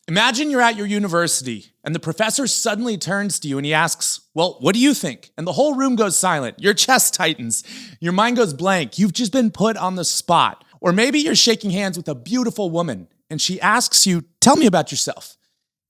Imagine you're at your university and the professor suddenly turns to you and he asks, well, what do you think? And the whole room goes silent. Your chest tightens. Your mind goes blank. You've just been put on the spot. Or maybe you're shaking hands with a beautiful woman and she asks you, tell me about yourself.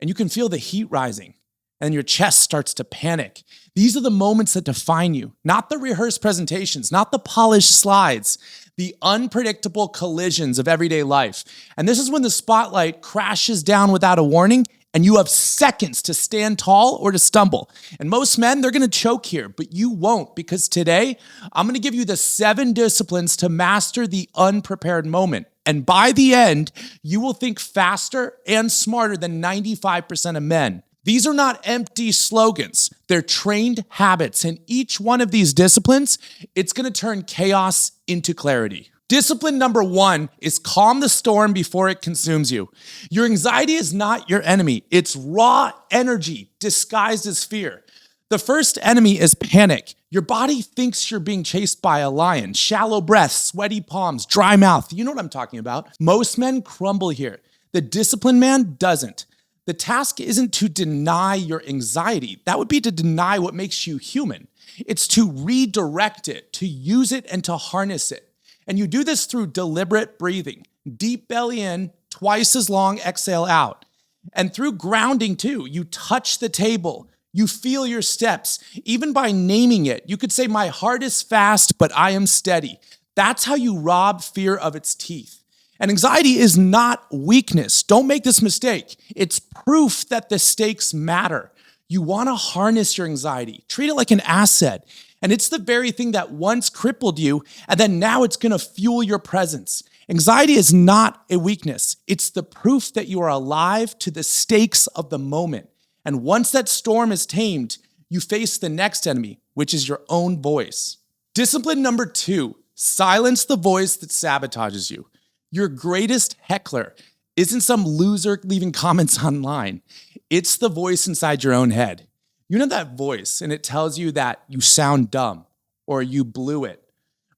And you can feel the heat rising and your chest starts to panic. These are the moments that define you, not the rehearsed presentations, not the polished slides, the unpredictable collisions of everyday life. And this is when the spotlight crashes down without a warning and you have seconds to stand tall or to stumble. And most men, they're gonna choke here, but you won't, because today, I'm gonna give you the 7 disciplines to master the unprepared moment. And by the end, you will think faster and smarter than 95% of men. These are not empty slogans. They're trained habits. And each one of these disciplines, it's gonna turn chaos into clarity. Discipline number 1 is calm the storm before it consumes you. Your anxiety is not your enemy. It's raw energy disguised as fear. The first enemy is panic. Your body thinks you're being chased by a lion. Shallow breaths, sweaty palms, dry mouth. You know what I'm talking about. Most men crumble here. The disciplined man doesn't. The task isn't to deny your anxiety. That would be to deny what makes you human. It's to redirect it, to use it, and to harness it. And you do this through deliberate breathing. Deep belly in, twice as long exhale out. And through grounding too. You touch the table. You feel your steps. Even by naming it, you could say, my heart is fast, but I am steady. That's how you rob fear of its teeth. And anxiety is not weakness. Don't make this mistake. It's proof that the stakes matter. You want to harness your anxiety. Treat it like an asset. And it's the very thing that once crippled you, and then now it's going to fuel your presence. Anxiety is not a weakness. It's the proof that you are alive to the stakes of the moment. And once that storm is tamed, you face the next enemy, which is your own voice. Discipline number 2, silence the voice that sabotages you. Your greatest heckler isn't some loser leaving comments online. It's the voice inside your own head. You know that voice, and it tells you that you sound dumb or you blew it.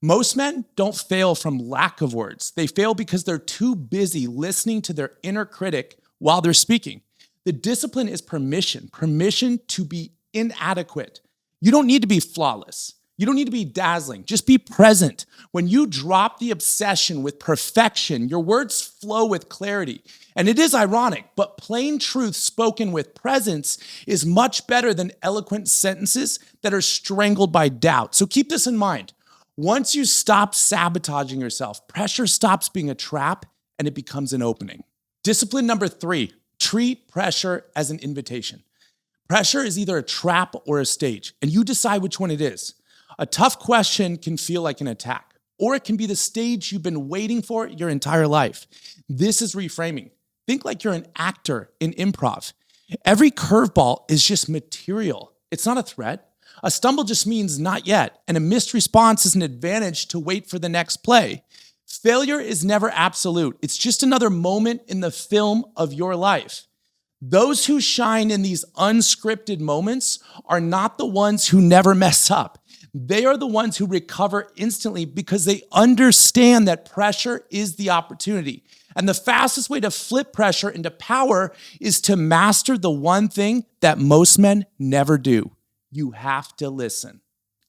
Most men don't fail from lack of words. They fail because they're too busy listening to their inner critic while they're speaking. The discipline is permission to be inadequate. You don't need to be flawless. You don't need to be dazzling. Just be present. When you drop the obsession with perfection, your words flow with clarity. And it is ironic, but plain truth spoken with presence is much better than eloquent sentences that are strangled by doubt. So keep this in mind. Once you stop sabotaging yourself, pressure stops being a trap and it becomes an opening. Discipline number 3, treat pressure as an invitation. Pressure is either a trap or a stage, and you decide which one it is. A tough question can feel like an attack, or it can be the stage you've been waiting for your entire life. This is reframing. Think like you're an actor in improv. Every curveball is just material. It's not a threat. A stumble just means not yet, and a missed response is an advantage to wait for the next play. Failure is never absolute. It's just another moment in the film of your life. Those who shine in these unscripted moments are not the ones who never mess up. They are the ones who recover instantly because they understand that pressure is the opportunity. And the fastest way to flip pressure into power is to master the one thing that most men never do. You have to listen.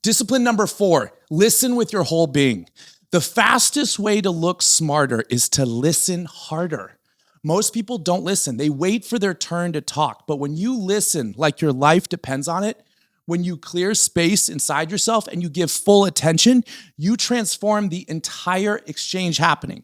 Discipline number 4, listen with your whole being. The fastest way to look smarter is to listen harder. Most people don't listen. They wait for their turn to talk. But when you listen like your life depends on it, when you clear space inside yourself and you give full attention, you transform the entire exchange happening.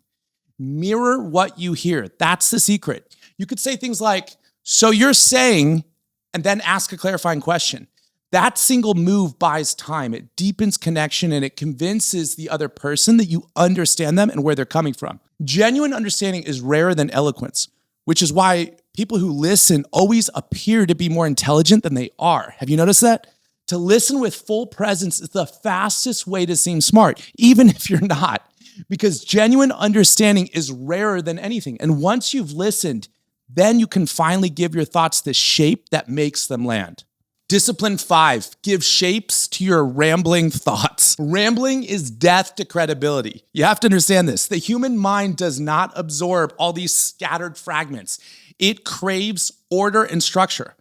Mirror what you hear. That's the secret. You could say things like, so you're saying, and then ask a clarifying question. That single move buys time. It deepens connection and it convinces the other person that you understand them and where they're coming from. Genuine understanding is rarer than eloquence, which is why people who listen always appear to be more intelligent than they are. Have you noticed that? To listen with full presence is the fastest way to seem smart, even if you're not, because genuine understanding is rarer than anything. And once you've listened, then you can finally give your thoughts the shape that makes them land. Discipline 5, give shapes to your rambling thoughts. Rambling is death to credibility. You have to understand this. The human mind does not absorb all these scattered fragments. It craves order and structure.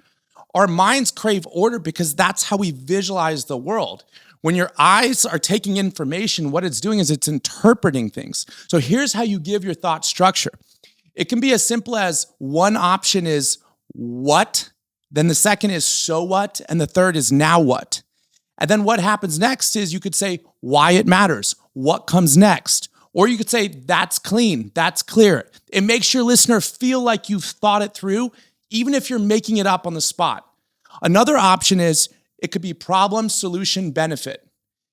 Our minds crave order because that's how we visualize the world. When your eyes are taking information, what it's doing is it's interpreting things. So here's how you give your thought structure. It can be as simple as one option is what, then the second is so what, and the third is now what. And then what happens next is you could say why it matters, what comes next. Or you could say that's clean, that's clear. It makes your listener feel like you've thought it through, even if you're making it up on the spot. Another option is it could be problem, solution, benefit.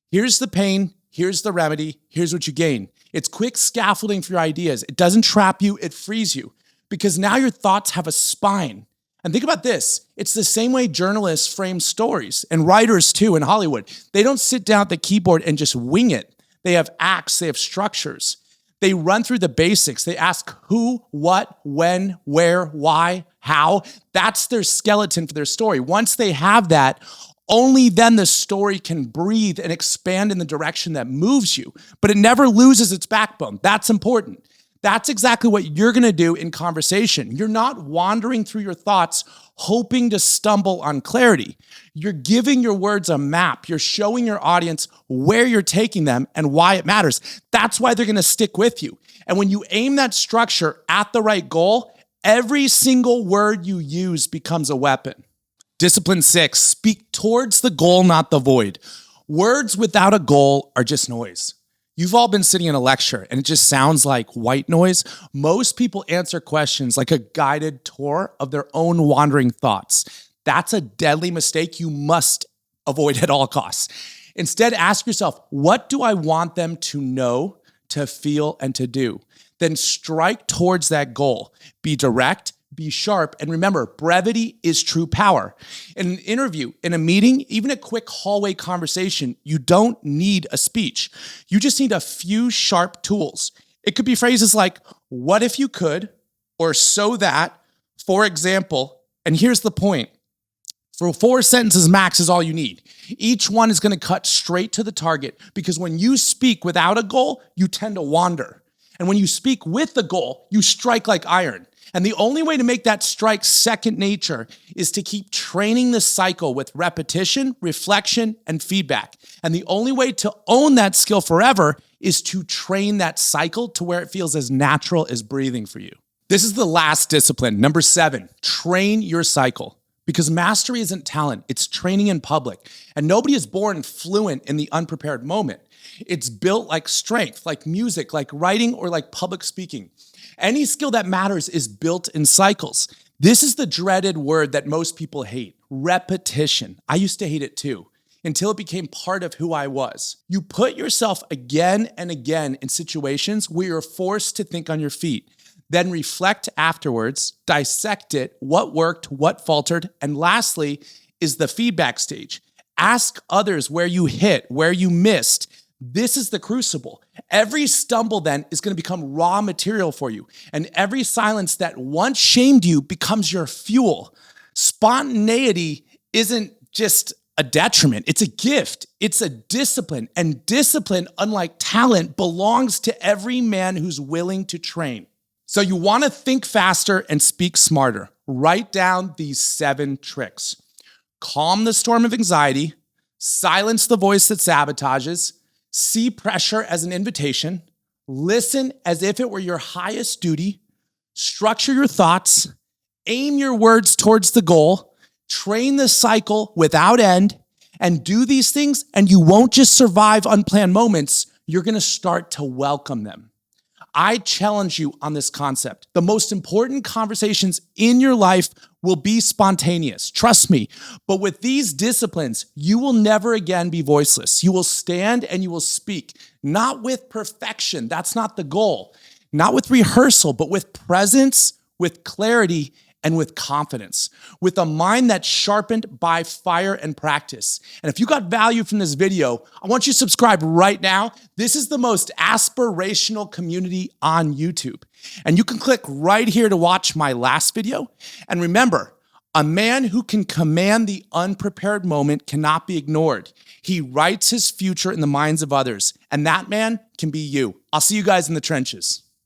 Here's the pain, here's the remedy, here's what you gain. It's quick scaffolding for your ideas. It doesn't trap you, it frees you because now your thoughts have a spine. And think about this. It's the same way journalists frame stories and writers too in Hollywood. They don't sit down at the keyboard and just wing it. They have acts, they have structures. They run through the basics. They ask who, what, when, where, why, how. That's their skeleton for their story. Once they have that, only then the story can breathe and expand in the direction that moves you. But it never loses its backbone. That's important. That's exactly what you're going to do in conversation. You're not wandering through your thoughts hoping to stumble on clarity. You're giving your words a map. You're showing your audience where you're taking them and why it matters. That's why they're going to stick with you. And when you aim that structure at the right goal, every single word you use becomes a weapon. Discipline 6, speak towards the goal, not the void. Words without a goal are just noise. You've all been sitting in a lecture and it just sounds like white noise. Most people answer questions like a guided tour of their own wandering thoughts. That's a deadly mistake you must avoid at all costs. Instead, ask yourself, what do I want them to know, to feel, and to do? Then strike towards that goal. Be direct, be sharp, and remember, brevity is true power. In an interview, in a meeting, even a quick hallway conversation, you don't need a speech. You just need a few sharp tools. It could be phrases like, what if you could, or so that, for example, and here's the point. For 4 sentences max is all you need. Each one is going to cut straight to the target because when you speak without a goal, you tend to wander. And when you speak with the goal, you strike like iron. And the only way to make that strike second nature is to keep training the cycle with repetition, reflection, and feedback. And the only way to own that skill forever is to train that cycle to where it feels as natural as breathing for you. This is the last discipline. Number 7, train your cycle. Because mastery isn't talent, it's training in public. And nobody is born fluent in the unprepared moment. It's built like strength, like music, like writing, or like public speaking. Any skill that matters is built in cycles. This is the dreaded word that most people hate, repetition. I used to hate it too, until it became part of who I was. You put yourself again and again in situations where you're forced to think on your feet, then reflect afterwards, dissect it, what worked, what faltered, and lastly is the feedback stage. Ask others where you hit, where you missed. This is the crucible. Every stumble then is going to become raw material for you. And every silence that once shamed you becomes your fuel. Spontaneity isn't just a detriment. It's a gift. It's a discipline. And discipline, unlike talent, belongs to every man who's willing to train. So you want to think faster and speak smarter. Write down these 7 tricks. Calm the storm of anxiety. Silence the voice that sabotages. See pressure as an invitation. Listen as if it were your highest duty. Structure your thoughts. Aim your words towards the goal. Train the cycle without end. And do these things, and you won't just survive unplanned moments. You're going to start to welcome them. I challenge you on this concept. The most important conversations in your life will be spontaneous. Trust me. But with these disciplines, you will never again be voiceless. You will stand and you will speak, not with perfection. That's not the goal. Not with rehearsal, but with presence, with clarity, and with confidence, with a mind that's sharpened by fire and practice. And if you got value from this video, I want you to subscribe right now. This is the most aspirational community on YouTube. And you can click right here to watch my last video. And remember, a man who can command the unprepared moment cannot be ignored. He writes his future in the minds of others. And that man can be you. I'll see you guys in the trenches.